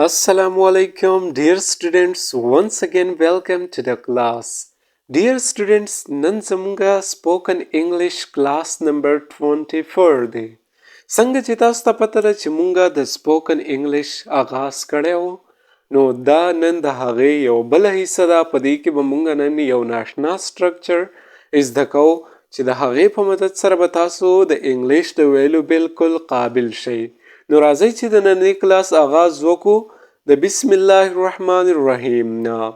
Assalamu alaikum, dear students. Once again, welcome to the class. Dear students, nan zamunga spoken English class number 24 دی. څنګه چې تاسو ته پته ده چې مونږه د spoken English آغاز کړی و، نو دا نن د هغې یو بله حصه ده. په دې کې به مونږه نن یو ناشنا سټرکچر زده کوو چې د هغې په مدد سره به تاسو د انګلیش د ویلو بالکل قابل شئ. نو راځئ چې د نننۍ کلاس آغاز وکړو د بسم الله الرحمن الرحیم نه.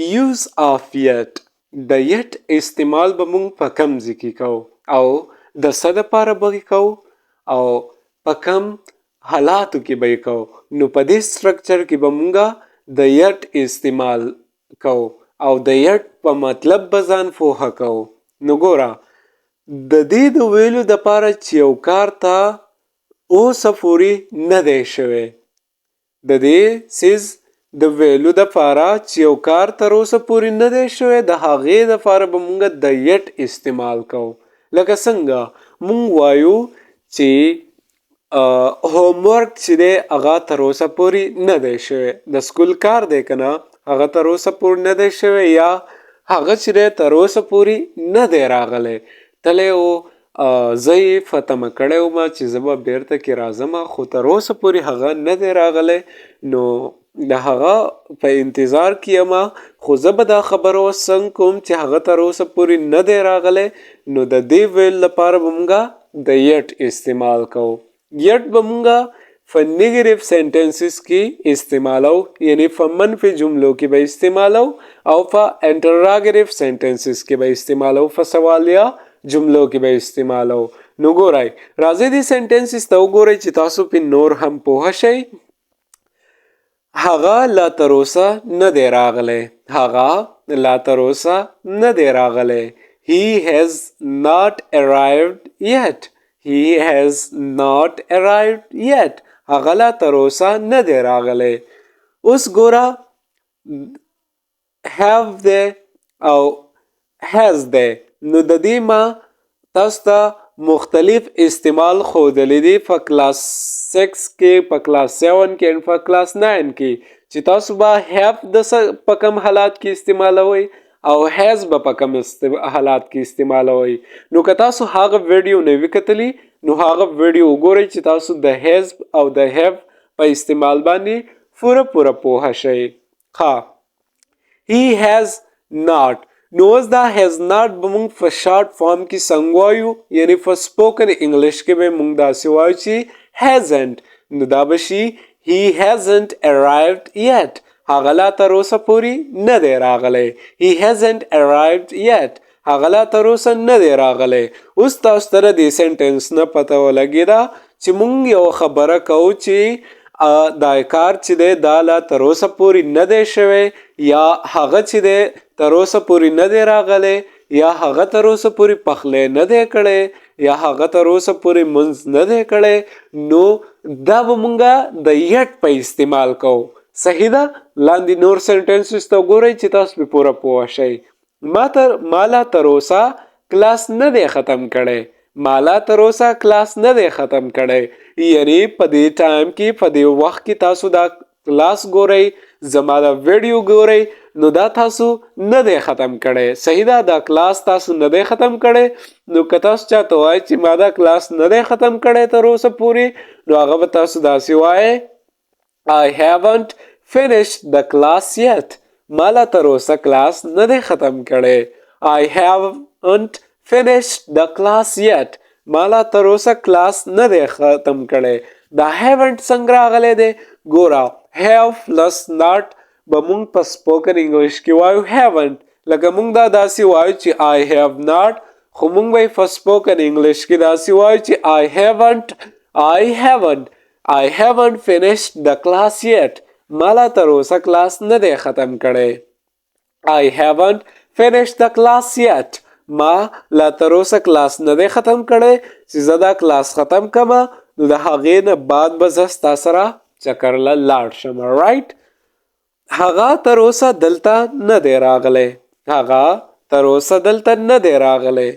یوز آف یت، د یت استعمال به مونږ په کم ځای کې کوو او د څه دپاره به یې کوو او په کم حالاتو کې به یې کوو. نو په دې سټرکچر کې به مونږه د یت استعمال کوو او د یت په مطلب به ځان پوهه کوو. نو ګوره، د دې د ویلو دپاره چې یو کار ته اوسه پورې نه دی شوی، د دې څیز د ویلو دپاره چې یو کار تر اوسه پورې نه دی شوی، د هغې دپاره به مونږ د یت استعمال کوو. لکه څنګه مونږ وایو چې هومورک چې دی هغه تر اوسه پورې نه دی شوی، د سکول کار دی که نه، هغه تر اوسه پورې نه دی شوی، یا هغه چې دی تر اوسه پورې نه دی راغلی. تلی و زه یې فتمه کړی وم چې زه به بیرته کې راځم، خو تر اوسه پورې هغه نه دی راغلی. نو د هغه په انتظار کې یم، خو زه به دا خبره اوس څنګه کوم چې هغه تر اوسه پورې نه دی راغلی. نو د دې ویل لپاره به مونږه د یت استعمال کوو. یت به مونږه په نیګیټیو سینټنسز کې استعمالو، یعنی په منفي جملو کې به استعمالو او په انټراګیټیو سینټنسز کې به استعمالو، په سوالیه جملو کې به استعمالو. نو ګورئ، راځئ دې سینټنسز ته وګورئ چې تاسو پې نور هم پوه شئ. هغه لا تر اوسه نه دی راغلی، هغه لا تر اوسه نه دی راغلی. He has not arrived yet. He has not arrived yet. هغه لا تر اوسه نه دی راغلی. اوس ګوره، have دی او has دی، نو د دې ما تاسو ته مختلف استعمال ښودلی دي په کلاس 6 کې، په کلاس 7 کې او په کلاس 9 کې، چې تاسو به have د په کم حالات کې استعمالوئ او has به په کم حالات کې استعمالوئ. نو که تاسو هغه ویډیو نه وي کتلی، نو هغه ویډیو وګورئ چې تاسو د has او د have په استعمال باندې پوره پوهه شئ. ها، he has not. نو اوس دا has not به مونږ په شارټ فارم کې څنګه وایو، یعنی په سپوکن انګلیش کې به مونږ داسې وایو چې hasn't. نو دا به شي he hasn't arrived yet. هغه لا تر اوسه پورې نه دی راغلی. he hasn't arrived yet. هغه لا تر اوسه نه دی راغلی. اوس تاسو ته د دې سینټنس نه پته ولګېده چې مونږ یو خبره کوو چې دا کار چې دی دا لا تر اوسه پورې نه دی شوی، یا هغه چې دی تر اوسه پورې نه دی راغلی، یا هغه تر اوسه پورې پخلی نه دی کړی، یا هغه تر اوسه پورې منځ نه دی کړی. نو دا به مونږه د یت په استعمال کوو. صحیح ده؟ لاندې نور سینټنسز ته وګورئ چې تاسو پې پوره پوه شئ. ما لا تر اوسه کلاس نه دی ختم کړی. ما لا تر اوسه کلاس نه دی ختم کړی، یعنی په دې ټایم کې، په دې وخت کې تاسو دا کلاس ګورئ، زما دا ویډیو ګورئ، نو دا تاسو نه دی ختم کړی. صحیح ده؟ دا کلاس تاسو نه دی ختم کړی. نو که تاسو چاته وایئ چې ما دا کلاس نه دی ختم کړی تر اوسه پورې، نو هغه به تاسو داسې وایئ I haven't finished the class yet. ما لا تر اوسه کلاس نه دی ختم کړی. I haven't finished the class yet. ما لا تر اوسه کلاس نه دی ختم کړی. دا haven't څنګه راغلی دی؟ ګوره، have plus not به مونږ په سپوکن انګلیش کې وایو haven't. لکه مونږ دا داسې وایو چې I have not، خو مونږ به په سپوکن انګلیش کې داسې وایو چې I haven't finished the class yet. ما لا تر اوسه کلاس نه دی ختم کړی. I haven't finished the class yet. ما لا تر اوسه کلاس نه دی ختم کړی. چې زه دا کلاس ختم کړم، نو د هغې نه بعد به زه ستا سره چکر له لاړ شم. رایټ؟ هغه تر اوسه دلته نه دی راغلی. هغه تر اوسه دلته نه دی راغلی.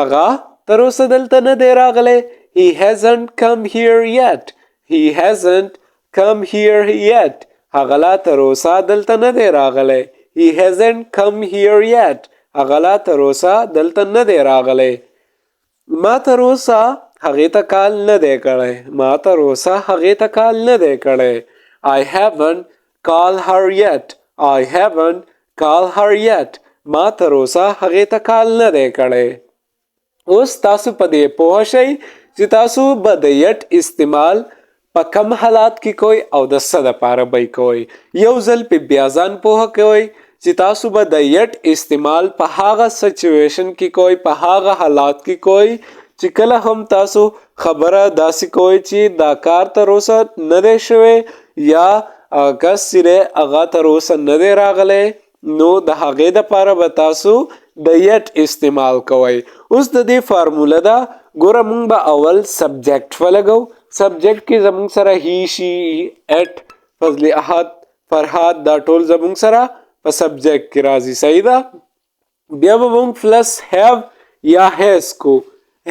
هغه تر اوسه دلته نه دی راغلی. He hasn't come here yet. He hasn't come here yet. هغه لا تر اوسه دلته نه دی راغلی. He hasn't come here yet. هغه لا تر اوسه دلته نه دی راغلی. ما تر اوسه هغې ته کال نه دی کړی. ما تر اوسه هغې ته کال نه دی کړی. I haven't called her yet. I haven't called her yet. ما تر اوسه هغې ته کال نه دی کړی. اوس تاسو په دې پوه شئ چې تاسو به د یټ استعمال په کم حالات کې کوئ او د څه دپاره به یې کوئ. یو ځل پې بیا ځان پوهه کوئ چې تاسو به د یټ استعمال په هغه سچویشن کې کوئ، په هغه حالات کې کوئ چې کله هم تاسو خبره داسې کوئ چې دا کار تر اوسه نه دی شوی یا کس چې هغه تر اوسه نه دی راغلی، نو د هغې دپاره به تاسو د یټ استعمال کوئ. اوس د دې فارموله ده. ګوره مونږ به اول سبجیکټ ولګو. سبجیکټ کې زمونږ سره هی، شي، اټ، فضل احد، فرهاد، دا ټول زمونږ سره په سبجیکټ کې راځي. صحیح ده. بیا به مونږ پلس هیو یا هیز کو.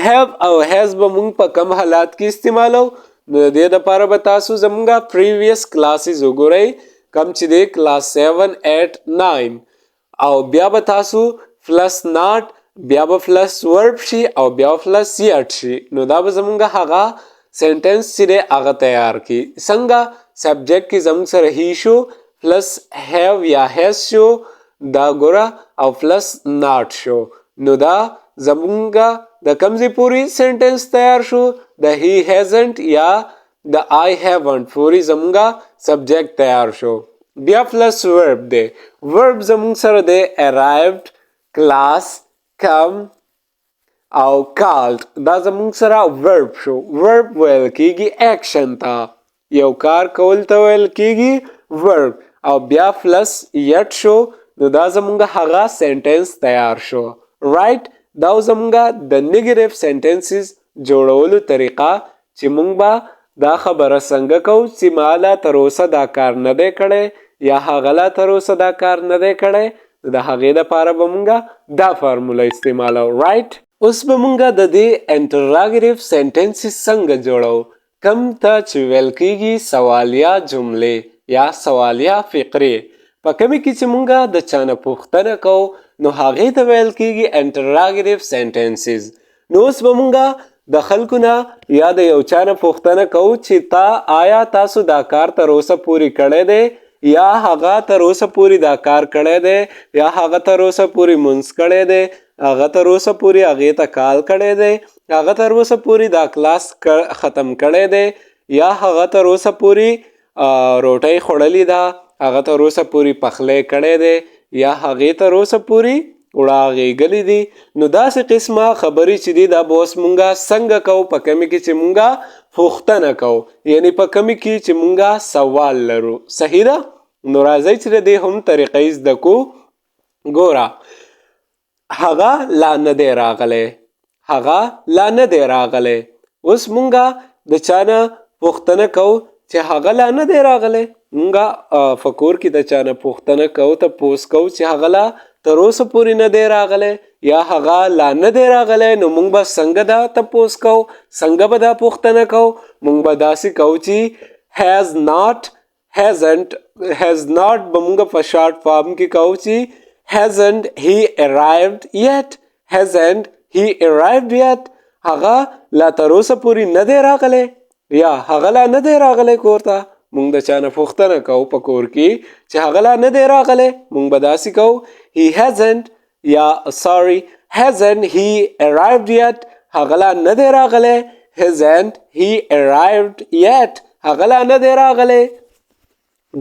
هیو او هیز به مونږ په کم حالات کې استعمالو. نو د دې دپاره به تاسو زمونږ پریویس کلاسز وګورئ، کم چې دی کلاس 7 8 9. او بیا به تاسو پلس ناٹ، بیا به پلس ورب شي او بیا پلس یټ شي. نو دا به زمونږ هغه سنټنس چې دی هغه تیار کی. څنګه سبجیکټ کې زمونږ سره هی شو، پلس هیو یا هیز شو، دا ګوره، او پلس ناٹ شو. نو دا زمونږ د کوم ځای پورې سنټنس تیار شو؟ د هی هیزنٹ یا د آی هیونٹ پورې زمونږ سبجیکټ تیار شو. بیا پلس ورب دی. ورب زمونږ سره دی arrived، کلاس، کم او کالد. دا زمونږ سره ورب شو. ورب ویل کیږي ایکشن ته، یو کار کول ته ویل کیږي ورب. او بیا پلس یټ شو. نو دا زمونږ هغه سنټنس تیار شو. رائټ. دا زمونږ د نیګیټیو سنټنسز جوړولو طریقه چې مونږ به دا خبره څنګه کوو چې ما لا تر اوسه دا کار نه دی کړی یا هغه لا تر اوسه دا کار نه دی کړی، د هغې دپاره به مونږ دا فارموله استعمالو. رائټ. اوس به مونږ د دې انټراګیټیو سنټنسز څنګه جوړو؟ کم ته چې ویل کیږي سوالیه جملې یا سوالیه فقرې. په کمې کې چې مونږ د چا نه پوښتنه کوو نو هغې ته ویل کیږي انټراګیټیو سنټنسز. نو اوس به مونږ د خلکو نه یا د یو چا نه پوښتنه کوو چې آیا تاسو دا کار تر اوسه پورې کړی دی یا هغه تر اوسه پورې دا کار کړی دی یا هغه تر اوسه پورې مونځ کړی دی، هغه تر اوسه پورې هغې ته کال کړی دی، هغه تر اوسه پورې دا کلاس ختم کړی دی یا هغه تر اوسه پورې روټۍ خوړلې ده، هغه تر اوسه پورې پخلی کړی دی یا هغې تر اوسه پورې وړه غېږلې دي. نو داسې قسمه خبرې چې دي دا به اوس مونږ څنګه کوو؟ په کمې کې چې مونږ پوښتنه کوو، یعنی په کمې کې چې مونږ سوال لرو. صحیح ده؟ نو راځئ چې د دې هم طریقې زده کړو. ګوره، هغه لا نه دی راغلی، هغه لا نه دی راغلی. اوس مونږ د چا نه پوښتنه کوو چې هغه لا نه دی راغلی. مونږ په کور کې د چا نه پوښتنه کوو، تپوس کوو چې هغه لا تر اوسه پورې نه دی راغلی یا هغه لا نه دی راغلی. نو مونږ به څنګه دا تپوس کوو، څنګه به دا پوښتنه کوو؟ مونږ به داسې کوو چې has not، hasn't، has not به مونږ په شارټ فارم کې کوو چې hasn't he arrived yet، hasn't he arrived yet. هغه لا تر اوسه پورې نه دی راغلی یا هغه لا نه دی راغلی کور ته. مونږ د چا نه پوښتنه کوو په کور کې چې هغه لا نه دی راغلی، مونږ به داسې کوو he hasn't یا sorry hasn't he arrived yet. هغه لا نه دی راغلی. hasn't he arrived yet. هغه لا نه دی راغلی.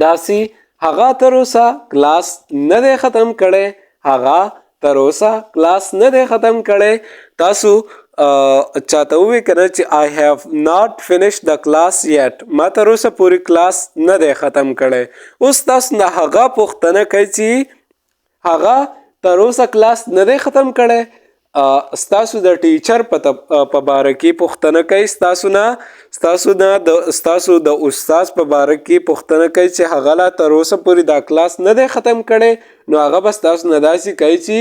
داسې هغه تر اوسه کلاس نه دی ختم کړی، هغه تر اوسه کلاس نه دی ختم کړی. تاسو چاته ووایئ که نه چې I have not finished the class yet، ما تر اوسه پورې کلاس نه دی ختم کړی. اوس تاسو نه هغه پوښتنه کوي چې هغه تر اوسه کلاس نه دی ختم کړی. ستاسو د ټیچر په باره کې پوښتنه کوي، ستاسو د استاد په باره کې پوښتنه کوي چې هغه لا تر اوسه پورې دا کلاس نه دی ختم کړی. نو هغه به ستاسو نه داسې کوي چې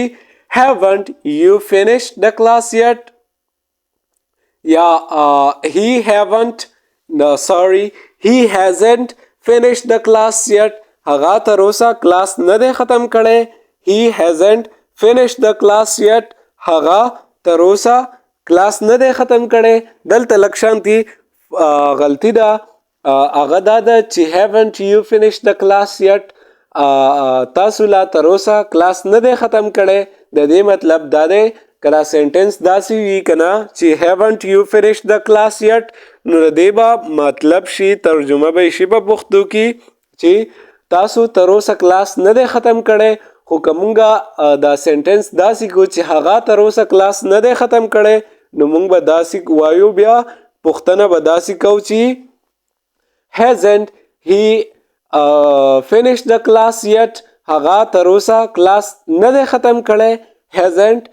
haven't you finished the class yet یا he haven't، no sorry he hasn't finished the class yet. هغه تر اوسه کلاس نه دی ختم کړی. He hasn't finished the class yet. هغه تر اوسه کلاس نه دی ختم کړی. دلته لږ شانتي غلطي ده. هغه دا ده چې haven't you finished the class yet. تاسو لا تر اوسه کلاس نه دی ختم کړی. د دې مطلب دا دی کله سنټنس داسې وي کنه چې haven't you finished the class yet نو د دې به مطلب شي ترجمه به شي په پښتو کې چې تاسو تر اوسه کلاس نه دی ختم کړی. خو که مونږ دا سنټنس داسې کو چې هغه تر اوسه کلاس نه دی ختم کړی نو مونږ به داسې وایو بیا پوښتنه به داسې کو چې hasn't he finished the class yet. هغه تر اوسه کلاس نه دی ختم کړی. hasn't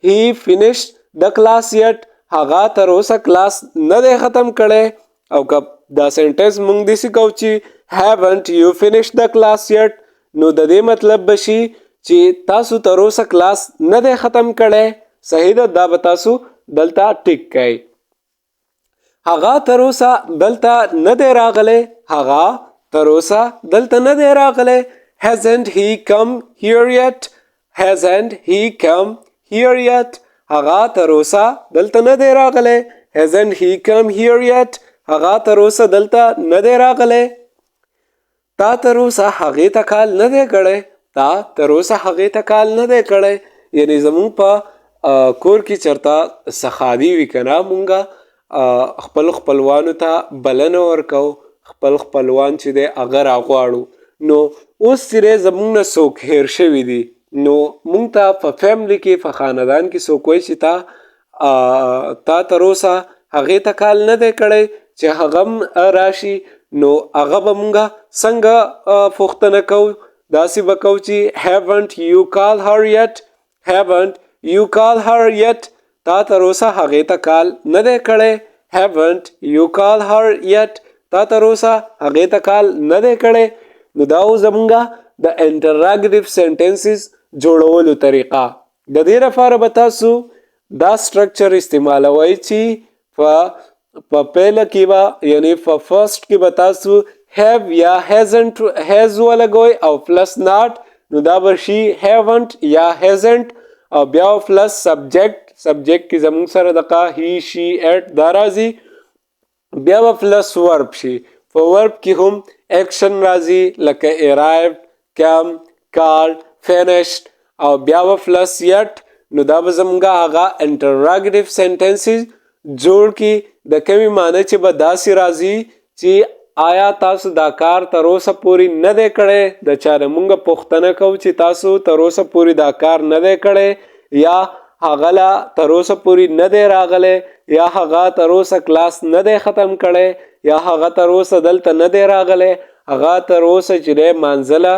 he finished the class yet. هغه تر اوسه کلاس نه دی ختم کړی. او که دا سنټنس مونږ داسې کو چې haven't you finished the class yet نو د دې مطلب بشي چې تاسو تر اوسه کلاس نه دی ختم کړی. صحیح ده. دا به تاسو دلته ټیک کړئ. هغه تر اوسه دلته نه دی راغلی. هغه تر اوسه دلته نه دی راغلی. hasn't he come here yet. hasn't he come here yet. هغه تر اوسه دلته نه دی راغلی. hasn't he come here yet. هغه تر اوسه دلته نه دی راغلی. تا تر اوسه هغې ته کال نه دی کړی. تا تر اوسه هغې ته کال نه دی کړی. یعنی زمونږ په کور کې چېرته سخادي وي که نه مونږ خپل خپلوانو ته بلنه ورکو. خپل خپلوان چې دی هغه راغواړو نو اوس چې زمونږ نه څوک هیر شوي دي نو مونږ ته په فیملی کې په خاندان کې څوک وایي چې تا تر اوسه هغې ته کال نه دی کړی چې هغه هم راشي نو هغه به مونږ څنګه پوښتنه کوو. داسې به کوو چې haven't you called her yet. haven't you called her yet. تا تر اوسه هغې ته کال نه دی کړی. haven't you called her yet. تا تر اوسه هغې ته کال نه دی کړی. نو دا و زمونږ د انټراګیټیو سنټنسز جوړولو طریقه. د دې لپاره به تاسو دا سټرکچر استعمالوئ چې په پیله کې به یعنی په فرست کې به تاسو have یا has ولګوئ او پلس ناٹ نو دا به شي haven't یا hasn't او بیا پلس سبجیکټ کې زمونږ سره دغه he she it دا راځي. بیا به پلس ورب شي. په ورب کې هم ایکشن راځي لکه arrived, came, called, finished او بیا به پلس yet نو دا به زمونږ هغه انټراګیټیو سنټنسز جوړ کی. د کومې معنی چې به داسې راځي چې آیا تاسو دا کار تر اوسه پورې نه دی کړی. د چا نه مونږ پوښتنه کوو چې تاسو تر اوسه پورې دا کار نه دی کړی یا هغه لا تر اوسه پورې نه دی راغلی یا هغه تر اوسه کلاس نه دی ختم کړی یا هغه تر اوسه دلته نه دی راغلی هغه تر اوسه چې دی مانځله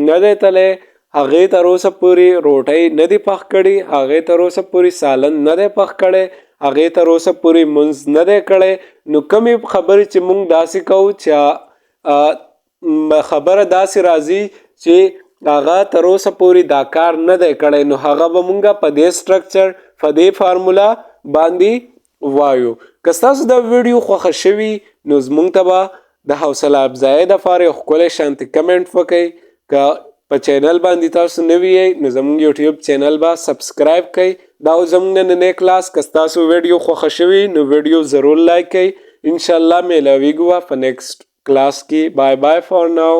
نه دی تلی هغې تر اوسه پورې روټۍ نه دی پخ کړي هغې تر اوسه پورې سالن نه دی پخ کړی هغې تر اوسه پورې منځ نه دی کړی. نو کومې خبرې چې مونږ داسې کوو چې خبره داسې راځي چې هغه تر اوسه پورې دا کار نه دی کړی نو هغه به مونږ په دې سټرکچر په دې فارمولا باندې وایو. که ستاسو دا ویډیو خوښه شوي نو زمونږ ته به د حوصله افزایۍ دپاره یو ښکلی شانتې کمنټ وکئ. که په چینل باندې تاسو نوي یئ نو زمونږ یوټیوب چینل به سبسکرایب کئ. دا زمونږ نننی کلاس که ستاسو ویډیو خوښه شوي نو ویډیو ضرور لایک کئ. انشاءالله میلاویږو په نیکسټ کلاس کې. بای بای فار ناو.